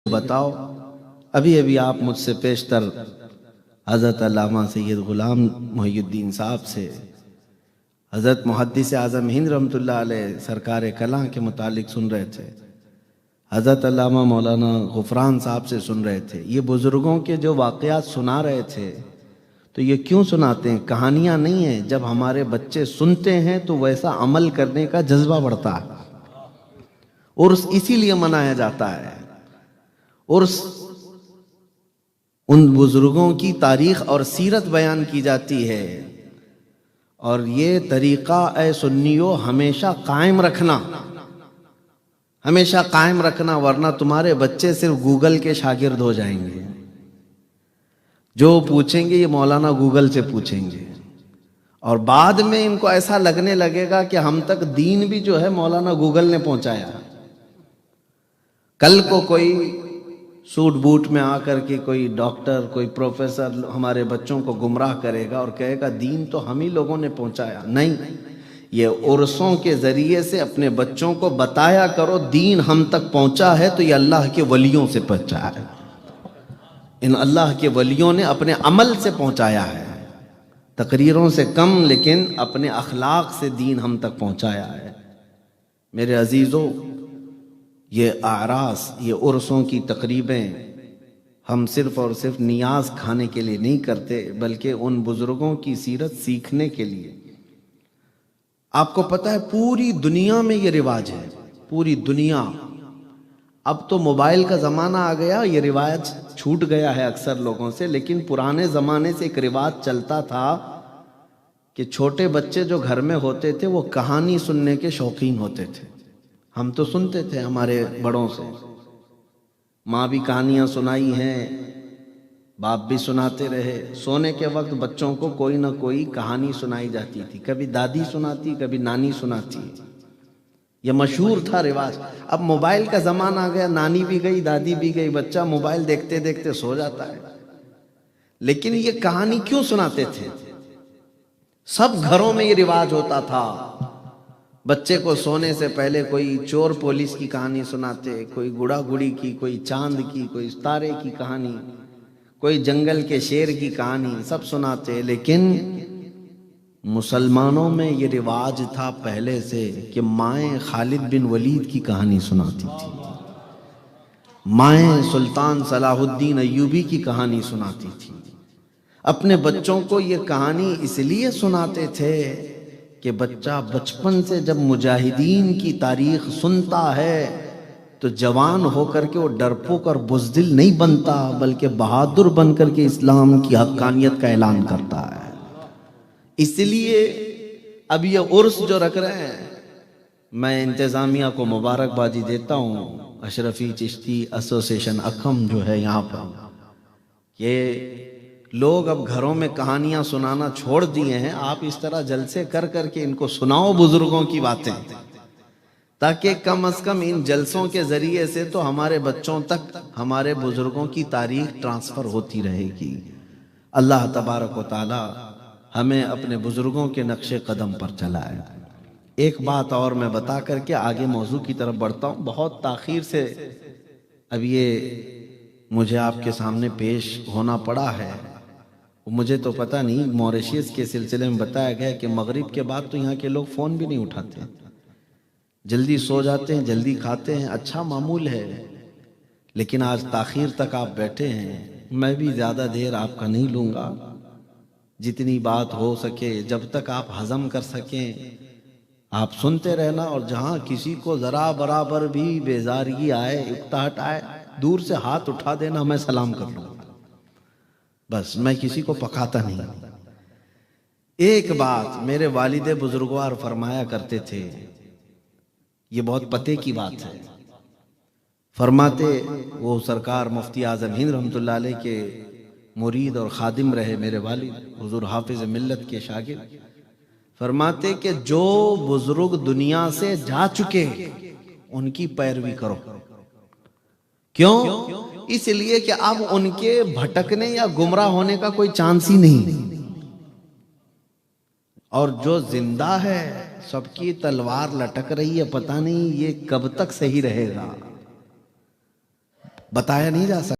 बताओ। अभी अभी आप मुझसे पेशतर हज़रत अल्लामा सैयद ग़ुलाम मोहिउद्दीन साहब से हज़रत मुहद्दिस आज़म हिंद रहमतुल्लाह अलैह सरकार कलां के मुतालिक सुन रहे थे, हज़रत अल्लामा मौलाना ग़ुफ़रान साहब से सुन रहे थे। ये बुज़ुर्गों के जो वाक़यात सुना रहे थे, तो ये क्यों सुनाते हैं? कहानियाँ नहीं हैं। जब हमारे बच्चे सुनते हैं तो वैसा अमल करने का जज्बा बढ़ता है। उर्स इसीलिए मनाया जाता है। उर्स उन बुजुर्गों की तारीख और सीरत बयान की जाती है, और ये तरीक़ा ए सुन्नियो हमेशा कायम रखना, हमेशा कायम रखना, वरना तुम्हारे बच्चे सिर्फ गूगल के शागिर्द हो जाएंगे। जो पूछेंगे ये मौलाना गूगल से पूछेंगे, और बाद में इनको ऐसा लगने लगेगा कि हम तक दीन भी जो है मौलाना गूगल ने पहुंचाया। कल को कोई सूट बूट में आकर के कोई डॉक्टर, कोई प्रोफेसर हमारे बच्चों को गुमराह करेगा और कहेगा दीन तो हम ही लोगों ने पहुंचाया। नहीं, ये उर्सों के जरिए से अपने बच्चों को बताया करो दीन हम तक पहुंचा है तो ये अल्लाह के वलियों से पहुंचा है। इन अल्लाह के वलियों ने अपने अमल से पहुंचाया है, तकरीरों से कम, लेकिन अपने अखलाक से दीन हम तक पहुंचाया है। मेरे अजीजों, ये आरास, ये उर्सों की तकरीबें हम सिर्फ और सिर्फ नियाज खाने के लिए नहीं करते, बल्कि उन बुजुर्गों की सीरत सीखने के लिए। आपको पता है पूरी दुनिया में ये रिवाज है, पूरी दुनिया। अब तो मोबाइल का ज़माना आ गया, ये रिवाज छूट गया है अक्सर लोगों से, लेकिन पुराने ज़माने से एक रिवाज चलता था कि छोटे बच्चे जो घर में होते थे वो कहानी सुनने के शौकीन होते थे। हम तो सुनते थे हमारे बड़ों से, माँ भी कहानियाँ सुनाई हैं, बाप भी सुनाते रहे। सोने के वक्त बच्चों को कोई ना कोई कहानी सुनाई जाती थी, कभी दादी सुनाती, कभी नानी सुनाती। यह मशहूर था रिवाज। अब मोबाइल का ज़माना आ गया, नानी भी गई, दादी भी गई, बच्चा मोबाइल देखते देखते सो जाता है। लेकिन ये कहानी क्यों सुनाते थे? सब घरों में ये रिवाज होता था। बच्चे को सोने से पहले कोई चोर पुलिस की कहानी सुनाते, कोई गुड़ा गुड़ी की, कोई चांद की, कोई तारे की कहानी, कोई जंगल के शेर की कहानी, सब सुनाते। लेकिन मुसलमानों में ये रिवाज था पहले से कि माएँ खालिद बिन वलीद की कहानी सुनाती थी, माएँ सुल्तान सलाहुद्दीन अय्यूबी की कहानी सुनाती थी। अपने बच्चों को ये कहानी इसलिए सुनाते थे कि बच्चा बचपन से जब मुजाहिदीन की तारीख सुनता है तो जवान होकर के वो डरपोक और बुज़दिल नहीं बनता, बल्कि बहादुर बनकर के इस्लाम की हक्कानियत का ऐलान करता है। इसलिए अब ये उर्स जो रख रहे हैं, मैं इंतज़ामिया को मुबारकबादी देता हूँ, अशरफी चिश्ती एसोसिएशन अखम जो है यहाँ पर, ये लोग अब घरों में कहानियां सुनाना छोड़ दिए हैं। आप इस तरह जलसे कर करके इनको सुनाओ बुजुर्गों की बातें, ताकि कम से कम इन जलसों के जरिए से तो हमारे बच्चों तक हमारे बुजुर्गों की तारीख ट्रांसफर होती रहेगी। अल्लाह तबारक व तआला हमें अपने बुजुर्गों के नक्शे कदम पर चलाए। एक बात और मैं बता करके आगे मौजू की तरफ बढ़ता हूँ। बहुत ताखीर से अब ये मुझे आपके सामने पेश होना पड़ा है। मुझे तो पता नहीं, मॉरिशस के सिलसिले में बताया गया कि मगरिब के बाद तो यहाँ के लोग फ़ोन भी नहीं उठाते, जल्दी सो जाते हैं, जल्दी खाते हैं, अच्छा मामूल है। लेकिन आज ताखीर तक आप बैठे हैं, मैं भी ज़्यादा देर आपका नहीं लूँगा। जितनी बात हो सके, जब तक आप हज़म कर सकें, आप सुनते रहना। और जहाँ किसी को ज़रा बराबर भी बेजारगी आए, उकताहट आए, दूर से हाथ उठा देना, मैं सलाम कर लूँगा। बस, मैं किसी को पकाता नहीं। एक बात मेरे वालिदे बुजुर्गवार फरमाया करते थे, ये बहुत पते की बात है। फरमाते, वो सरकार मुफ्ती आज़म हिंद रहमतुल्लाह अलैह के मुरीद और खादिम रहे मेरे वालिद, हुजूर हाफिज मिल्लत के शागिर्द। फरमाते कि जो बुजुर्ग दुनिया से जा चुके उनकी पैरवी करो। क्यों? इसलिए कि अब उनके भटकने या गुमराह होने का कोई चांस ही नहीं। और जो जिंदा है, सबकी तलवार लटक रही है, पता नहीं ये कब तक सही रहेगा। बताया नहीं जा सकता।